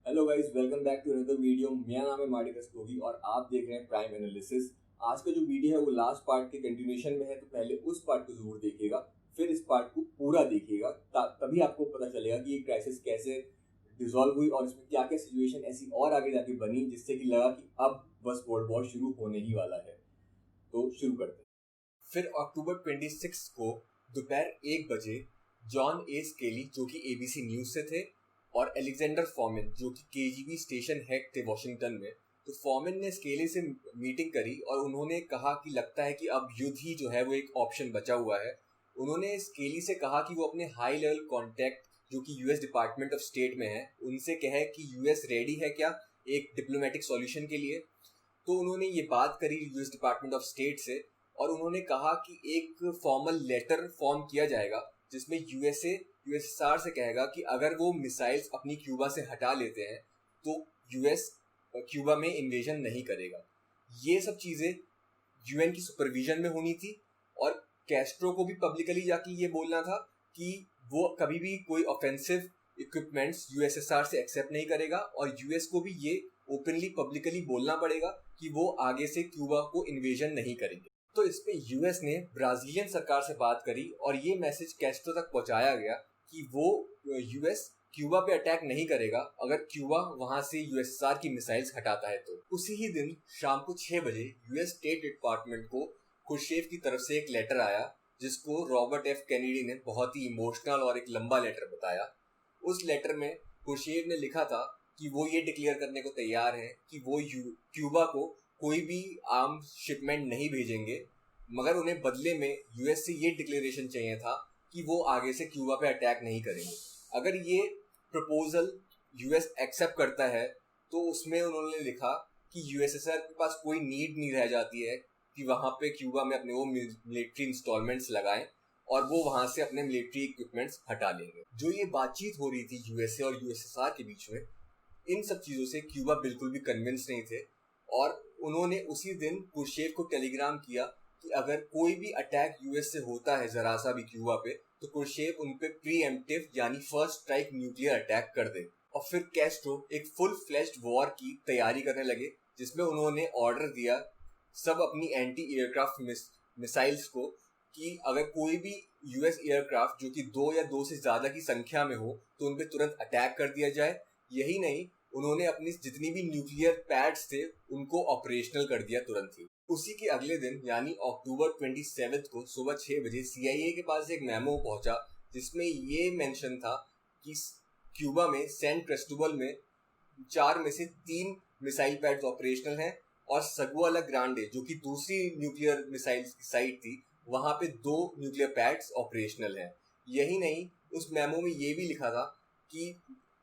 Hello guys, welcome back to another video. मेरा नाम है मार्टी रस्तोगी और आप देख रहे हैं प्राइम एनालिसिस। आज का जो वीडियो है वो लास्ट पार्ट के कंटिन्यूशन में है, तो पहले उस पार्ट को जरूर देखिएगा, फिर इस पार्ट को पूरा देखिएगा। तभी आपको पता चलेगा कि ये क्राइसिस कैसे डिसॉल्व हुई और इसमें क्या क्या सिचुएशन ऐसी और आगे जाके बनी जिससे कि लगा कि अब बस वर्ल्ड वॉर शुरू होने ही वाला है। तो शुरू करते हैं। फिर अक्टूबर 26 को दोपहर 1 बजे जॉन ए स्केली, जो कि एबीसी न्यूज से थे, और एलेक्जेंडर फॉर्मन, जो कि केजीबी स्टेशन हेड थे वॉशिंगटन में, तो फॉर्मन ने स्केली से मीटिंग करी और उन्होंने कहा कि लगता है कि अब युद्ध ही जो है वो एक ऑप्शन बचा हुआ है। उन्होंने स्केली से कहा कि वो अपने हाई लेवल कॉन्टैक्ट, जो कि यूएस डिपार्टमेंट ऑफ स्टेट में है, उनसे कहे कि यूएस रेडी है क्या एक डिप्लोमेटिक सॉल्यूशन के लिए। तो उन्होंने ये बात करी यूएस डिपार्टमेंट ऑफ स्टेट से और उन्होंने कहा कि एक फॉर्मल लेटर फॉर्म किया जाएगा जिसमें यूएसएसआर से कहेगा कि अगर वो मिसाइल्स अपनी क्यूबा से हटा लेते हैं तो यूएस क्यूबा में इन्वेजन नहीं करेगा। ये सब चीज़ें यूएन की सुपरविजन में होनी थी और कैस्ट्रो को भी पब्लिकली जाके ये बोलना था कि वो कभी भी कोई ऑफेंसिव इक्विपमेंट्स यूएसएसआर से एक्सेप्ट नहीं करेगा और यूएस को भी ये ओपनली पब्लिकली बोलना पड़ेगा कि वो आगे से क्यूबा को इन्वेजन नहीं करेंगे। तो इस पे यूएस ने ब्राजीलियन सरकार से बात करी और ये मैसेज कैस्ट्रो तक पहुंचाया गया कि वो यूएस क्यूबा पे अटैक नहीं करेगा अगर क्यूबा वहां से यूएसएसआर की मिसाइल्स हटाता है। तो उसी ही दिन शाम को 6 बजे यूएस स्टेट डिपार्टमेंट को खुर्शेव की तरफ से एक लेटर आया जिसको रॉबर्ट एफ कैनेडी ने बहुत ही इमोशनल और एक लंबा लेटर बताया। उस लेटर में खुर्शेव ने लिखा था कि वो ये डिक्लेयर करने को तैयार हैं कि वो क्यूबा को कोई भी आर्म्स शिपमेंट नहीं भेजेंगे, मगर उन्हें बदले में यूएस से ये डिक्लेरेशन चाहिए था कि वो आगे से क्यूबा पे अटैक नहीं करेंगे। अगर ये प्रपोजल यूएस एक्सेप्ट करता है तो उसमें उन्होंने लिखा कि यूएसएसआर के पास कोई नीड नहीं रह जाती है कि वहाँ पे क्यूबा में अपने वो मिलिट्री इंस्टॉलमेंट्स लगाएं और वो वहाँ से अपने मिलिट्री इक्विपमेंट्स हटा लेंगे। जो ये बातचीत हो रही थी यूएसए और यूएसएसआर के बीच में, इन सब चीज़ों से क्यूबा बिल्कुल भी कन्विंस नहीं थे और उन्होंने उसी दिन खुर्शेव को टेलीग्राम किया कि अगर कोई भी अटैक यूएस से होता है जरा सा भी क्यूबा पे तो खुर्शेव उन पे प्रीएम्प्टिव यानी फर्स्ट स्ट्राइक न्यूक्लियर अटैक कर दे। और फिर कैस्ट्रो एक फुल फ्लेश्ड वॉर की तैयारी करने लगे जिसमें उन्होंने ऑर्डर दिया सब अपनी एंटी एयरक्राफ्ट मिसाइल्स को कि अगर कोई भी यूएस एयरक्राफ्ट जो कि 2 या 2 से ज़्यादा की संख्या में हो तो उन पर तुरंत अटैक कर दिया जाए। यही नहीं, उन्होंने अपनी जितनी भी न्यूक्लियर पैड्स थे उनको ऑपरेशनल कर दिया तुरंत ही। उसी के अगले दिन यानी अक्टूबर 27 को सुबह 6 बजे सीआईए के पास एक मेमो पहुंचा जिसमें ये मेंशन था कि क्यूबा में सैन क्रिस्टोबल में 4 में से 3 मिसाइल पैड्स ऑपरेशनल हैं और सगुआ ला ग्रांडे, जो कि दूसरी न्यूक्लियर मिसाइल की साइट थी, वहां पे 2 न्यूक्लियर पैड्स ऑपरेशनल हैं। यही नहीं, उस मेमो में ये भी लिखा था कि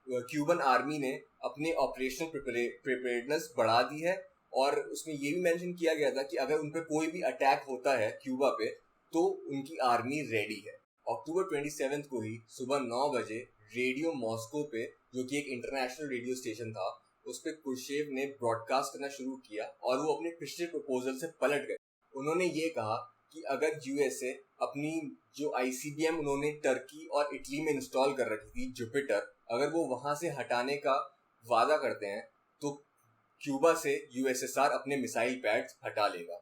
क्यूबन आर्मी ने अपने ऑपरेशनल प्रिपेयर्डनेस बढ़ा दी है और उसमें ये भी मेंशन किया गया था कि अगर उन पर कोई भी अटैक होता है क्यूबा पे तो उनकी आर्मी रेडी है। अक्टूबर 27 को ही सुबह 9 बजे रेडियो मॉस्को पे, जो कि एक इंटरनेशनल रेडियो स्टेशन था, उस पर खुर्शेव ने ब्रॉडकास्ट करना शुरू किया और वो अपने पिछले प्रपोजल से पलट गए। उन्होंने ये कहा कि अगर यूएसए अपनी जो आईसीबीएम उन्होंने टर्की और इटली में इंस्टॉल कर रखी थी जुपिटर, अगर वो वहां से हटाने का वादा करते हैं तो क्यूबा से यूएसएसआर अपने मिसाइल पैड्स हटा लेगा।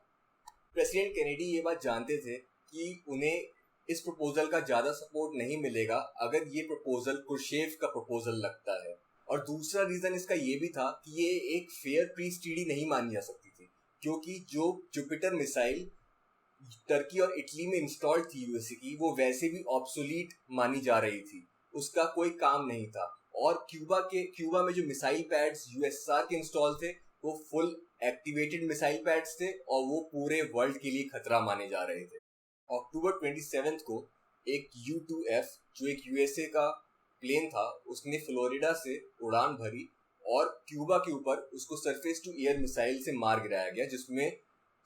प्रेसिडेंट कैनेडी ये बात जानते थे कि उन्हें इस प्रपोजल का ज़्यादा सपोर्ट नहीं मिलेगा अगर ये प्रपोजल खुर्शेव का प्रपोजल लगता है। और दूसरा रीज़न इसका ये भी था कि ये एक फेयर पीस ट्रीटी नहीं मानी जा सकती थी क्योंकि जो जुपिटर मिसाइल टर्की और इटली में इंस्टॉल्ड थी यूएसए की, वो वैसे भी ऑब्सोलीट मानी जा रही थी, उसका कोई काम नहीं था। और क्यूबा में जो मिसाइल पैड्स यूएसएसआर के इंस्टॉल थे वो फुल एक्टिवेटेड मिसाइल पैड्स थे और वो पूरे वर्ल्ड के लिए खतरा माने जा रहे थे। अक्टूबर 27 को एक U-2F, जो एक यूएसए का प्लेन था, उसने फ्लोरिडा से उड़ान भरी और क्यूबा के ऊपर उसको सरफेस टू एयर मिसाइल से मार गिराया गया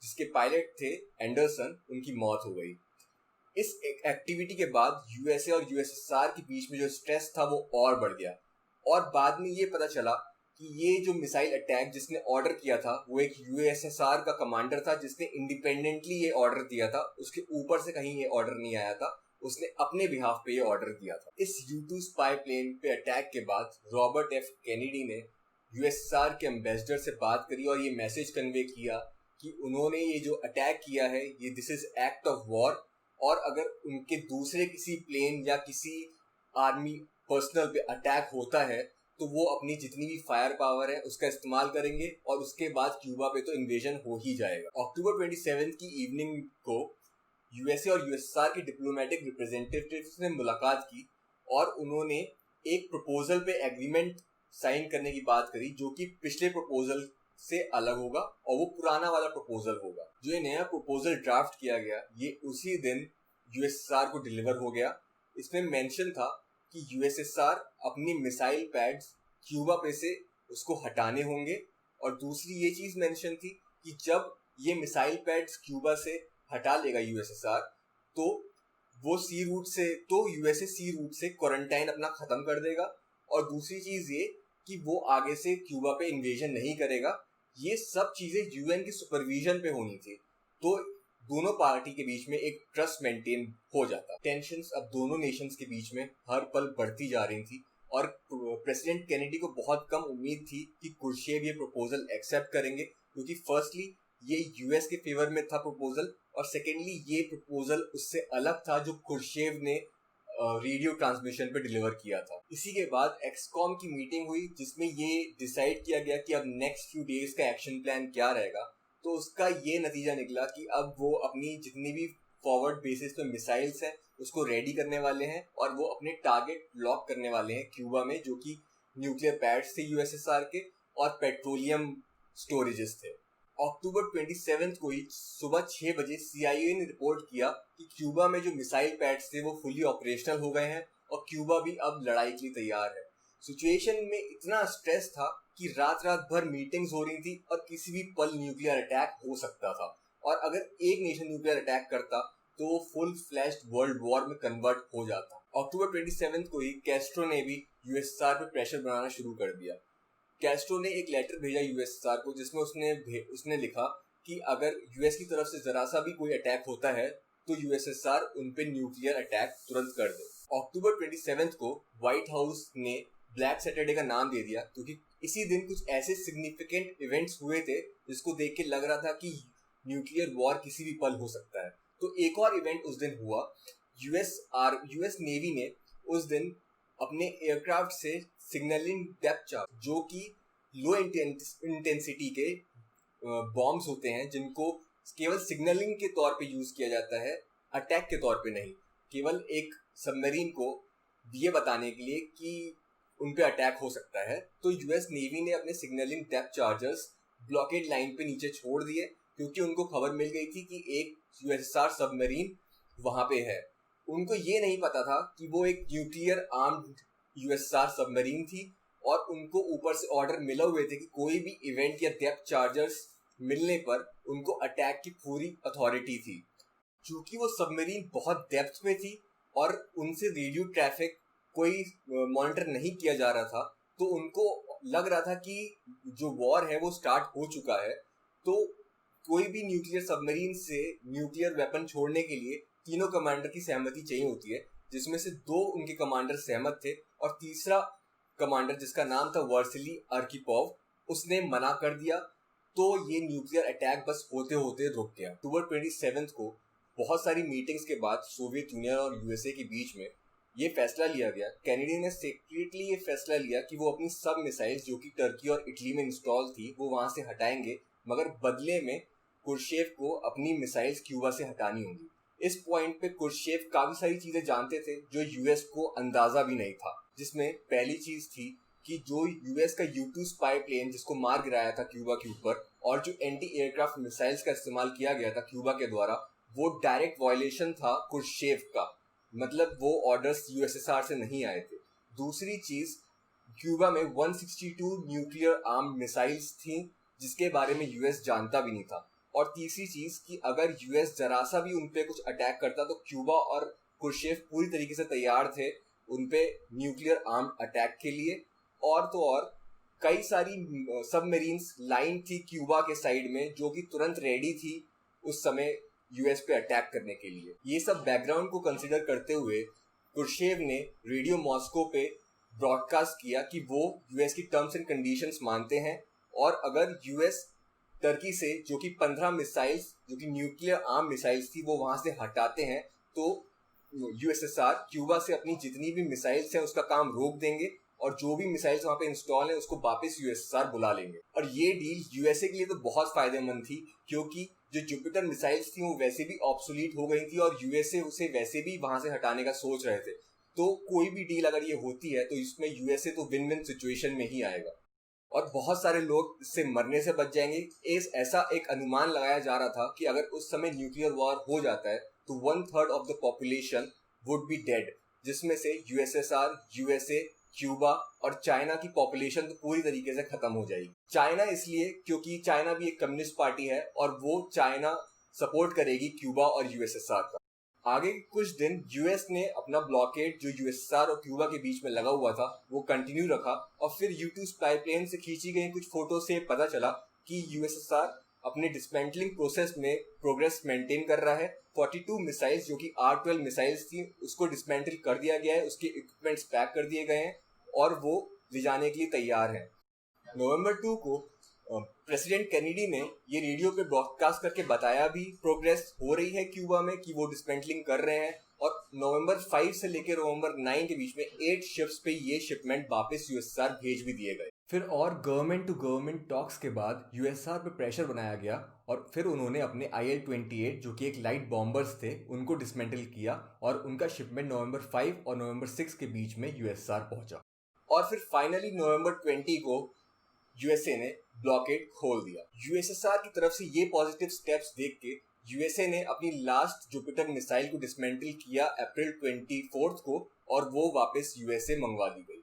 जिसके पायलट थे एंडरसन, उनकी मौत हो गई। इस एक्टिविटी के बाद यूएसए और यूएसएसआर के बीच में जो स्ट्रेस था वो और बढ़ गया और बाद में ये पता चला कि ये जो मिसाइल अटैक जिसने ऑर्डर किया था वो एक यूएसएसआर का कमांडर था जिसने इंडिपेंडेंटली ये ऑर्डर दिया था, उसके ऊपर से कहीं ये ऑर्डर नहीं आया था उसने अपने बिहाफ पे ये ऑर्डर किया था। इस U-2 स्पाई प्लेन पे अटैक के बाद रॉबर्ट एफ कैनेडी ने यूएसएसआर के एम्बेसडर से बात करी और ये मैसेज कन्वे किया कि उन्होंने ये जो अटैक किया है ये this is act of war, और अगर उनके दूसरे किसी प्लेन या किसी आर्मी पर्सनल पे अटैक होता है तो वो अपनी जितनी भी फायर पावर है उसका इस्तेमाल करेंगे और उसके बाद क्यूबा पे तो इन्वेजन हो ही जाएगा। अक्टूबर 27 की इवनिंग को यूएसए और यूएसएसआर के डिप्लोमेटिक रिप्रेजेंटेटिव्स ने मुलाकात की और उन्होंने एक प्रपोजल पे एग्रीमेंट साइन करने की बात करी जो कि पिछले प्रपोजल से अलग होगा और वो पुराना वाला प्रपोजल होगा। जो ये नया प्रपोजल ड्राफ्ट किया गया ये उसी दिन यूएसएसआर को डिलीवर हो गया। इसमें मेंशन था कि यूएसएसआर अपनी मिसाइल पैड्स क्यूबा पे से उसको हटाने होंगे, और दूसरी ये चीज मेंशन थी कि जब ये मिसाइल पैड्स क्यूबा से हटा लेगा यूएसएसआर तो वो यूएसए सी रूट से क्वारंटाइन अपना खत्म कर देगा, और दूसरी चीज ये कि वो आगे से क्यूबा पे इन्वेजन नहीं करेगा। ये सब चीजें यूएन की सुपरविजन पे होनी थी, तो दोनों पार्टी के बीच में एक ट्रस्ट मेंटेन हो जाता। टेंशंस अब दोनों नेशंस के बीच में हर पल बढ़ती जा रही थी और प्रेसिडेंट कैनेडी को बहुत कम उम्मीद थी कि कुर्शेव ये प्रपोजल एक्सेप्ट करेंगे, क्योंकि फर्स्टली ये यूएस के फेवर में था प्रपोजल, और सेकेंडली ये प्रपोजल उससे अलग था जो कुर्शेव ने रेडियो ट्रांसमिशन पे डिलीवर किया था। इसी के बाद एक्सकॉम की मीटिंग हुई जिसमें ये डिसाइड किया गया कि अब नेक्स्ट फ्यू डेज का एक्शन प्लान क्या रहेगा। तो उसका ये नतीजा निकला कि अब वो अपनी जितनी भी फॉरवर्ड बेसिस पे मिसाइल्स हैं उसको रेडी करने वाले हैं और वो अपने टारगेट लॉक करने वाले हैं क्यूबा में, जो कि न्यूक्लियर पैड्स थे यूएसएसआर के और पेट्रोलियम स्टोरेजेस थे। अक्टूबर 27 को ही सुबह 6 बजे CIA ने रिपोर्ट किया कि क्यूबा में जो मिसाइल पैड्स थे वो फुली ऑपरेशनल हो गए हैं और क्यूबा भी अब लड़ाई के लिए तैयार है। सिचुएशन में इतना स्ट्रेस था कि रात रात भर मीटिंग्स हो रही थी और किसी भी पल न्यूक्लियर अटैक हो सकता था, और अगर एक नेशन न्यूक्लियर अटैक करता तो वो फुल फ्लैश्ड वर्ल्ड वॉर में कन्वर्ट हो जाता। अक्टूबर 27 को ही कैस्ट्रो ने भी यूएसएसआर पे प्रेशर बनाना शुरू कर दिया। कैस्ट्रो ने एक लेटर भेजा यूएसएसआर को जिसमें उसने लिखा कि अगर यूएस की तरफ से जरा सा भी कोई अटैक होता है तो यूएसएसआर उन पे न्यूक्लियर अटैक तुरंत कर दे। अक्टूबर 27 को व्हाइट हाउस ने ब्लैक सैटरडे का नाम दे दिया क्योंकि इसी दिन कुछ ऐसे सिग्निफिकेंट इवेंट्स हुए थे जिसको देख के लग रहा था कि न्यूक्लियर वॉर किसी भी पल हो सकता है। तो एक और इवेंट उस दिन हुआ। यूएस नेवी ने उस दिन अपने एयरक्राफ्ट से सिग्नलिंग डेप्थ चार्ज, जो कि लो इंटेंसिटी के बॉम्ब्स होते हैं जिनको केवल सिग्नलिंग के तौर पे यूज किया जाता है, अटैक के तौर पे नहीं, केवल एक सबमरीन को ये बताने के लिए कि उन पे अटैक हो सकता है। तो यूएस नेवी ने अपने signalling depth chargers blockade line पे नीचे छोड़ दिए क्योंकि उनको खबर मिल गई थी कि एक यूएसएसआर सबमरीन वहां पे है। उनको ये नहीं पता था कि वो एक न्यूक्लियर आर्म्ड यूएसएसआर सबमरीन थी और उनको ऊपर से ऑर्डर मिले हुए थे कि कोई भी इवेंट या डेप्थ चार्जर्स मिलने पर उनको अटैक की पूरी अथॉरिटी थी। क्योंकि वो सबमरीन बहुत डेप्थ में थी और उनसे रेडियो ट्रैफिक कोई मॉनिटर नहीं किया जा रहा था, तो उनको लग रहा था कि जो वॉर है वो स्टार्ट हो चुका है। तो कोई भी न्यूक्लियर सबमरीन से न्यूक्लियर वेपन छोड़ने के लिए तीनों कमांडर की सहमति चाहिए होती है, जिसमें से 2 उनके कमांडर सहमत थे और तीसरा कमांडर जिसका नाम था वर्सिली अर्किपोव उसने मना कर दिया। तो ये न्यूक्लियर अटैक बस होते होते रुक गया। अक्टूबर 27 को बहुत सारी मीटिंग्स के बाद सोवियत यूनियन और यूएसए के बीच में ये फैसला लिया गया। कैनेडी ने सीक्रेटली ये फैसला लिया कि वो अपनी सब मिसाइल्स जो कि टर्की और इटली में इंस्टॉल थी वो वहां से हटाएंगे, मगर बदले में कुर्शेव को अपनी मिसाइल्स क्यूबा से हटानी होंगी। इस पॉइंट पे कुर्शेव काफी सारी चीजें जानते थे जो यूएस को अंदाजा भी नहीं था, जिसमें पहली चीज थी कि जो यूएस का U-2 स्पाई प्लेन जिसको मार गिराया था क्यूबा के ऊपर और जो एंटी एयरक्राफ्ट मिसाइल्स का इस्तेमाल किया गया था क्यूबा के द्वारा, वो डायरेक्ट वायलेशन था कुर्शेव का, मतलब वो ऑर्डर्स यूएसएसआर से नहीं आए थे। दूसरी चीज, क्यूबा में 162 न्यूक्लियर आर्म मिसाइल्स थी जिसके बारे में यूएस जानता भी नहीं था। और तीसरी चीज कि अगर यूएस जरा सा भी उनपे कुछ अटैक करता तो क्यूबा और कुर्शेव पूरी तरीके से तैयार थे उनपे न्यूक्लियर आर्म अटैक के लिए। और तो और कई सारी सबमरीन्स लाइन थी क्यूबा के साइड में जो कि तुरंत रेडी थी उस समय यूएस पे अटैक करने के लिए। ये सब बैकग्राउंड को कंसिडर करते हुए कुर्शेव ने रेडियो मॉस्को पे ब्रॉडकास्ट किया कि वो यूएस की टर्म्स एंड कंडीशंस मानते हैं और अगर यूएस टर्की से जो कि 15 मिसाइल्स जो कि न्यूक्लियर आर्म मिसाइल्स थी वो वहां से हटाते हैं तो यूएसएसआर क्यूबा से अपनी जितनी भी मिसाइल्स हैं उसका काम रोक देंगे और जो भी मिसाइल्स वहां पे इंस्टॉल हैं उसको वापस यूएसएसआर बुला लेंगे। और ये डील यूएसए के लिए तो बहुत फायदेमंद थी क्योंकि जो जुपिटर मिसाइल्स थी वो वैसे भी ऑब्सोलीट हो गई थी और यूएसए उसे वैसे भी वहां से हटाने का सोच रहे थे। तो कोई भी डील अगर ये होती है तो इसमें यूएसए तो विन विन सिचुएशन में ही आएगा और बहुत सारे लोग इससे मरने से बच जाएंगे। ऐसा एक अनुमान लगाया जा रहा था कि अगर उस समय न्यूक्लियर वॉर हो जाता है तो 1/3 of the population would be dead, जिसमें से यूएसएसआर, यूएसए, क्यूबा और चाइना की पॉपुलेशन तो पूरी तरीके से खत्म हो जाएगी। चाइना इसलिए क्योंकि चाइना भी एक कम्युनिस्ट पार्टी है और वो चाइना सपोर्ट करेगी क्यूबा और यूएसएसआर का। आगे कुछ दिन यूएस ने अपना ब्लॉकेड जो यूएसएसआर और क्यूबा के बीच में लगा हुआ था वो कंटिन्यू रखा और फिर U-2 स्पाई प्लेन से खींची गई कुछ फोटो से पता चला कि यूएसएसआर अपने डिसमेंटलिंग प्रोसेस में प्रोग्रेस मेंटेन कर रहा है। 42 मिसाइल्स जो कि R-12 मिसाइल्स थी उसको डिसमेंटल कर दिया गया है, उसके इक्विपमेंट्स पैक कर दिए गए हैं और वो ले जाने के लिए तैयार हैं। नवंबर 2 को प्रेसिडेंट कैनेडी ने ये रेडियो पे ब्रॉडकास्ट करके बताया भी प्रोग्रेस हो रही है क्यूबा में कि वो डिसमेंटलिंग कर रहे हैं और नवंबर 5 से लेकर नवंबर 9 के बीच में 8 शिप्स पे ये शिपमेंट वापस यूएसएसआर भेज भी दिए गए। फिर और गवर्नमेंट टू गवर्नमेंट टॉक्स के बाद यूएसएसआर पे प्रेशर बनाया गया और फिर उन्होंने अपने IL-28 जो कि एक लाइट बॉम्बर्स थे उनको डिसमेंटल किया और उनका शिपमेंट नवंबर 5 और नवंबर 6 के बीच में यूएसएसआर पहुंचा। और फिर फाइनली नवंबर 20 को यूएसए ने ब्लॉकेड खोल दिया। यूएसएसआर की तरफ से ये पॉजिटिव स्टेप्स देख के यूएसए ने अपनी लास्ट जुपिटर मिसाइल को डिसमेंटल किया अप्रैल 24 को और वो वापस यूएसए मंगवा दी गई।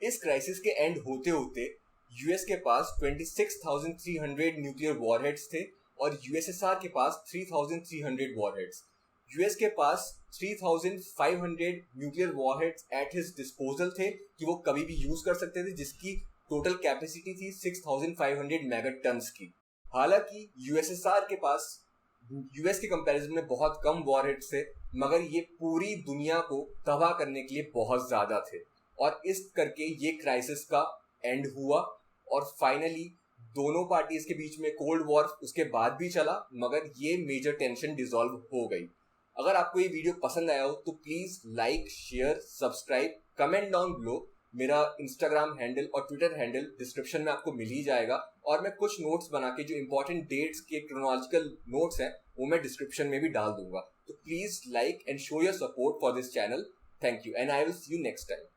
इस क्राइसिस के एंड होते होते यूएस के पास 26,300 न्यूक्लियर वॉरहेड्स थे और यूएसएसआर के पास 3,300 वॉरहेड्स। यूएस के पास 3,500 nuclear warheads at his disposal थे कि वो कभी भी यूज कर सकते थे, जिसकी टोटल कैपेसिटी थी 6,500 मेगाटन्स की। हालांकि यूएसएसआर के पास यूएस के कंपैरिजन में बहुत कम वॉरहेड्स थे मगर ये पूरी दुनिया को तबाह करने के लिए बहुत ज्यादा थे और इस करके ये क्राइसिस का एंड हुआ और फाइनली दोनों पार्टीज के बीच में कोल्ड वॉर उसके बाद भी चला मगर ये मेजर टेंशन डिसॉल्व हो गई। अगर आपको ये वीडियो पसंद आया हो तो please like, share, subscribe, comment down below. मेरा इंस्टाग्राम हैंडल और ट्विटर हैंडल डिस्क्रिप्शन में आपको मिल ही जाएगा और मैं कुछ नोट्स बना के जो इंपॉर्टेंट डेट्स के क्रोनोलॉजिकल नोट्स हैं वो मैं डिस्क्रिप्शन में भी डाल दूंगा। तो please like and show your support for this channel. Thank you and I will see you next time.